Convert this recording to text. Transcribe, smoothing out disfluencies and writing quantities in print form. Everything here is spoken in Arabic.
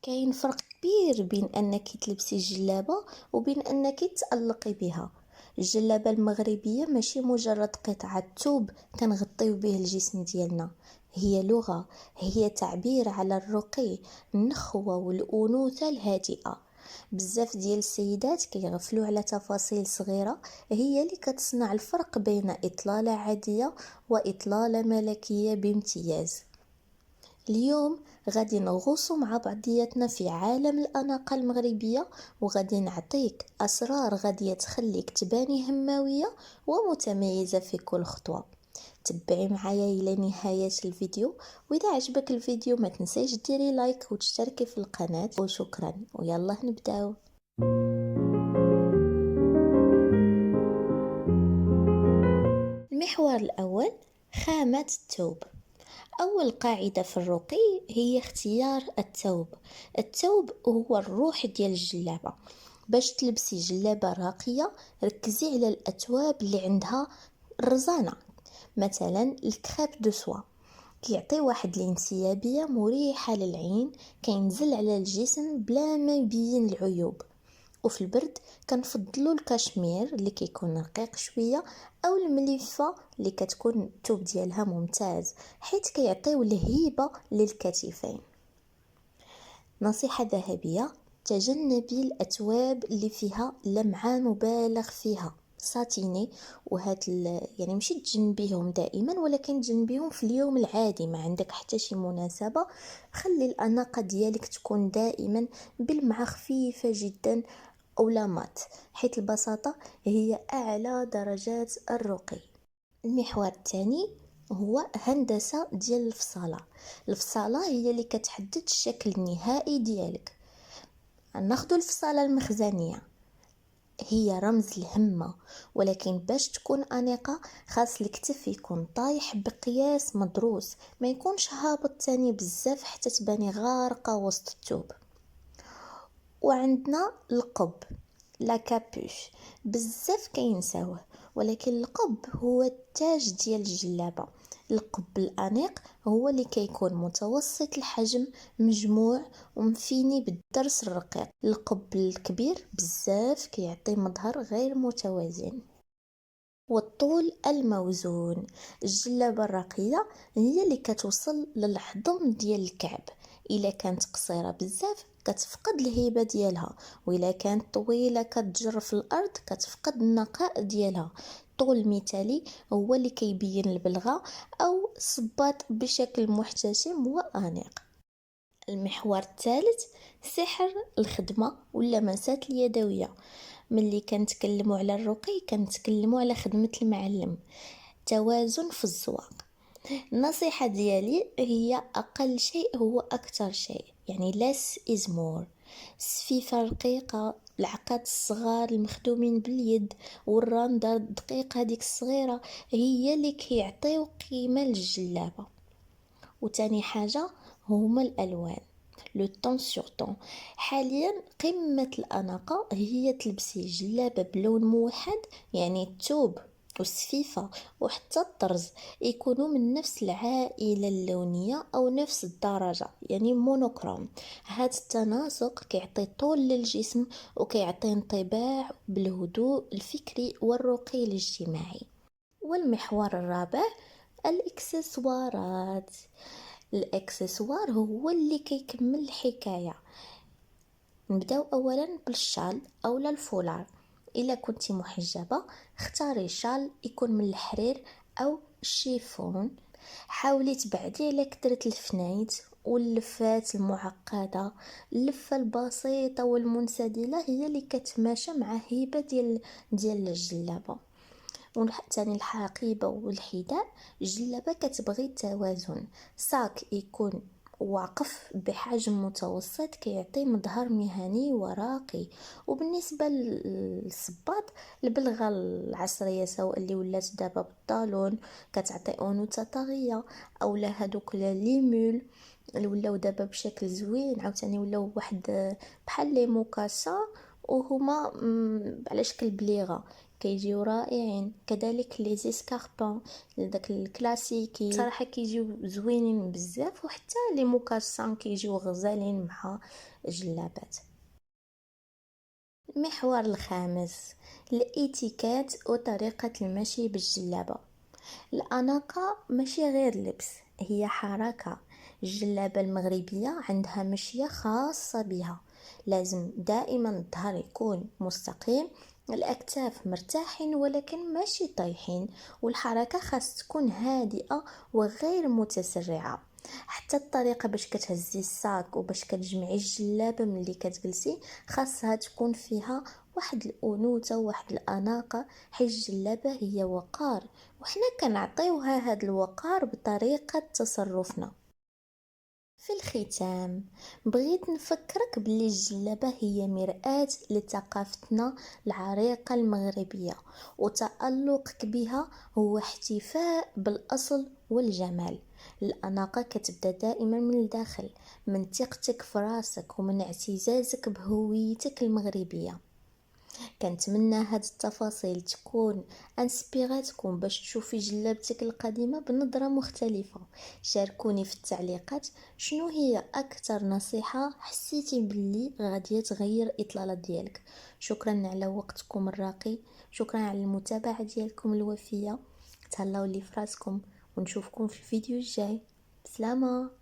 كاين فرق كبير بين انك تلبسي الجلابه وبين انك تألقي بها. الجلابه المغربيه ماشي مجرد قطعه ثوب كنغطيو به الجسم ديالنا، هي لغه، هي تعبير على الرقي، النخوه والانوثه الهادئه. بزاف ديال السيدات كيغفلوا على تفاصيل صغيره هي اللي كتصنع الفرق بين اطلاله عاديه واطلاله ملكيه بامتياز. اليوم غادي نغوصوا مع بعضياتنا في عالم الأناقة المغربية، وغادي نعطيك أسرار غادية تخليك تباني هماوية ومتميزة في كل خطوة. تبعي معايا إلى نهاية الفيديو، وإذا عجبك الفيديو ما تنسيش ديري لايك وتشتركي في القناة، وشكرا ويلا نبداو. المحور الأول، خامة الثوب. أول قاعدة في الرقي هي اختيار الثوب. الثوب هو الروح ديال الجلابة. باش تلبسي جلابة راقية ركزي على الأثواب اللي عندها الرزانة، مثلا الكريب دو سوا كيعطي واحد الانسيابية مريحة للعين، كينزل على الجسم بلا ما يبين العيوب. وفي البرد كنفضلوا الكاشمير اللي كيكون رقيق شويه، او الملفه اللي كتكون الثوب ديالها ممتاز حيت كيعطيو الهيبه للكتفين. نصيحه ذهبيه، تجنبي الاثواب اللي فيها لمعه مبالغ فيها ساتيني، يعني ماشي تجنبيهم دائما ولكن تجنبيهم في اليوم العادي ما عندك حتى شي مناسبه. خلي الاناقه ديالك تكون دائما بلمعه خفيفه جدا أو لا مات، حيث البساطة هي أعلى درجات الرقي. المحور الثاني هو هندسة ديال الفصالة. الفصالة هي اللي كتحدد الشكل النهائي ديالك. ناخدو الفصالة المخزنية، هي رمز الهمة، ولكن باش تكون أنيقة خاص الكتف يكون طايح بقياس مدروس، ما يكونش هابط تاني بزاف حتى تباني غارقة وسط الثوب. وعندنا القب، لا كابوش، بزاف كينساوه، ولكن القب هو التاج ديال الجلابه. القب الانيق هو اللي كيكون متوسط الحجم، مجموع ومفيني بالضرس الرقيق. القب الكبير بزاف كيعطي مظهر غير متوازن. والطول الموزون، الجلابه الرقيه هي اللي كتوصل للحضن ديال الكعب. الا كانت قصيره بزاف كتفقد الهيبه ديالها، والا كانت طويله كتجر في الارض كتفقد النقاء ديالها. الطول المثالي هو اللي كيبين البلغه او الصباط بشكل محتشم وانيق. المحور الثالث، سحر الخدمه واللمسات اليدويه. ملي كنتكلموا على الرقي كنتكلموا على خدمه المعلم، توازن في الزواق. النصيحة ديالي هي أقل شيء هو أكثر شيء، يعني less is more. السفيفة رقيقة، العقاد الصغار المخدومين باليد والراندر الدقيقة هذيك الصغيرة هي اللي كيعطيو قيمة للجلابة. وتاني حاجة هما الألوان، لو طون سور طون. حاليا قمة الأناقة هي تلبسي جلابة بلون موحد، يعني الثوب والسفيفة وحتى الطرز يكونوا من نفس العائلة اللونية أو نفس الدرجة، يعني مونوكروم. هذا التناسق كيعطي طول للجسم وكيعطي انطباع بالهدوء الفكري والرقي الاجتماعي. والمحور الرابع، الاكسسوارات. الاكسسوار هو اللي كيكمل الحكايه. نبداو اولا بالشال او الفولار. الا كنتي محجبه اختاري شال يكون من الحرير او الشيفون. حاولي تبعدي على كثره الفنايت واللفات المعقده. اللفه البسيطه والمنسدله هي اللي كتماشى مع هيبه ديال الجلابه. وثاني الحقيبه والحذاء، الجلابه كتبغي التوازن. ساك يكون واقف بحجم متوسط كيعطي مظهر مهني وراقي. وبالنسبه للصباط، البلغه العصريه سواء اللي ولات دابا بالطالون كتعطي انوثه طاغيه، اولا هادوك لي مول اللي ولاو دابا بشكل زوين عاوتاني ولاو واحد بحال لي موكاسا وهما على شكل بليغه كيجيو رائعين. كذلك لي زيسكاربون داك الكلاسيكي صراحه كيجيو زوينين بزاف، وحتى لي موكاسان كيجيو غزالين مع جلابات. المحور الخامس، الاتيكيت وطريقه المشي بالجلابه. الأناقة ماشي غير لبس، هي حركة. الجلابة المغربية عندها مشية خاصة بها، لازم دائما الظهر يكون مستقيم، الأكتاف مرتاحين ولكن ماشي طايحين، والحركة خاص تكون هادئة وغير متسرعة. حتى الطريقة باش كتهزي الساك وباش كتجمعي الجلابة ملي كتجلسي خاصها تكون فيها واحد الأنوثة وواحد الأناقة، حيت الجلابة هي وقار، وحنا كنعطيوها هاد الوقار بطريقة تصرفنا. في الختام بغيت نفكرك بلي الجلابة هي مرآة لثقافتنا العريقة المغربية، وتألقك بها هو احتفاء بالأصل والجمال. الأناقة كتبدا دائما من الداخل، من ثقتك في راسك ومن اعتزازك بهويتك المغربية. كنتمنى هاد التفاصيل تكون انسبيراتكم باش تشوفي جلابتك القديمة بنظرة مختلفة. شاركوني في التعليقات شنو هي اكثر نصيحة حسيتي باللي غادية تغير اطلالة ديالك. شكرا على وقتكم الراقي، شكرا على المتابعة ديالكم الوفية. تهلاو لي فراسكم ونشوفكم في الفيديو الجاي. بسلامة.